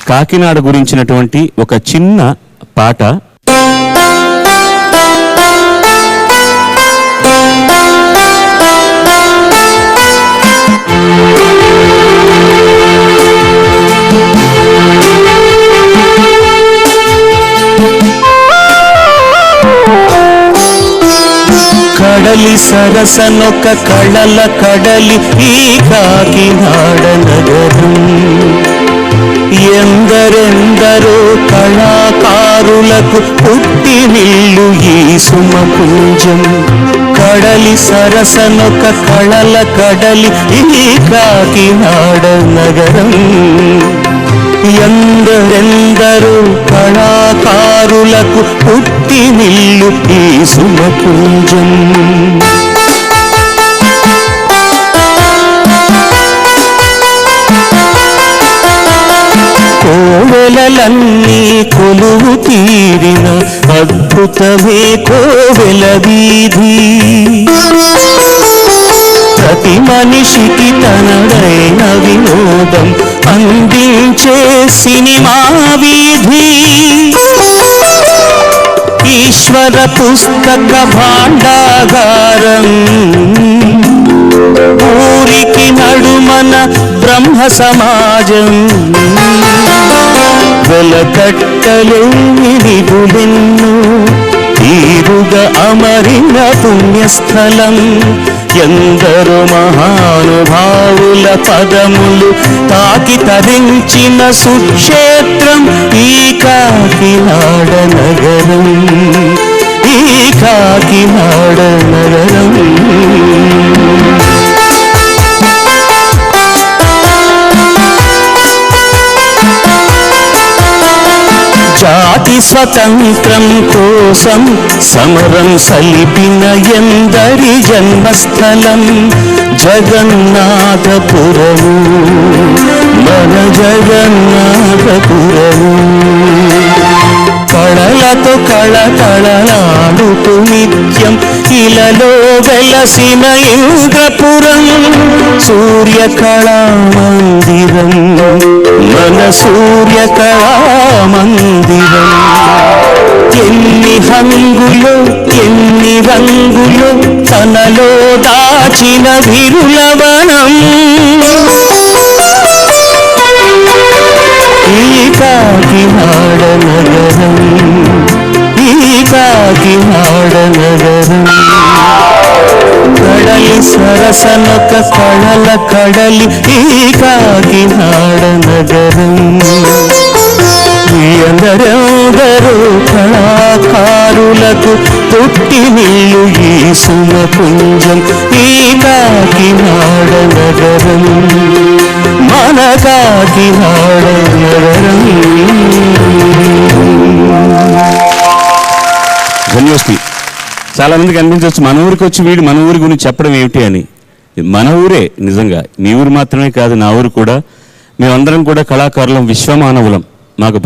కాకినాడ గురించినటువంటి ఒక చిన్న పాట. కడలి సరసనొక కళల కడలి ఈ కాకినాడ నగరం. ఎందరెందరో కళాకారులకు పుట్టినిల్లు ఈ సుమపుంజం. కడలి సరసనొక కళల కడలి ఈ కాకినాడ నగరం. ఎందరెందరో కళాకారులకు పుట్టినిల్లు ఈ సుమపుంజం. కోవెలలన్నీ కొలువు తీరిన అద్భుతమే కోవెల వీధి. ప్రతి మనిషికి తనదైన వినోదం అందించే సినిమా వీధి. ఈశ్వర పుస్తక భాండాగారం. ఊరికి నడుమన బ్రహ్మ సమాజం. వెలకట్టలేని నిధులెన్నో తీరుగా అమరిన పుణ్యస్థలం. ఎందరో మహానుభావుల పదములు తాకి తరించిన సుక్షేత్రం ఈ కాకినాడ నగరం. ఈ కాకినాడ నగరం. జాతి స్వతంత్రం కోసం సమరం సలిపిన ఎందరి జన్మస్థలం జగన్నాథపురము. మన జగన్నాథపురము. కళలతో కళకళలాడుతూ నిత్యం ఇలలో వెలసిన ఇంద్రపురం. సూర్యకళా మందిరం. మన సూర్యకళా మందిరం. ఎన్ని హంగులు ఎన్ని రంగులు తనలో దాచిన విరులవనం. ఈ కాకినాడ నగరం. ఈ కాకినాడ నగరం. కడలి సరసనొక కళల కడలి ఈ కాకినాడ నగరం. ఎందరెందరో కళాకారులకు పుట్టినిల్లు ఈ సుమపుంజం. ఈ కాకినాడ నగరం. మన కాకినాడ నగరం. ధన్యవాదాలు. చాలా మందికి అనిపించవచ్చు మన ఊరికి వచ్చి వీడు మన ఊరి గురించి చెప్పడం ఏమిటి అని. మన ఊరే నిజంగా. మీ ఊరు మాత్రమే కాదు, నా ఊరు కూడా. మేమందరం కూడా కళాకారులం, విశ్వమానవులం. మాకు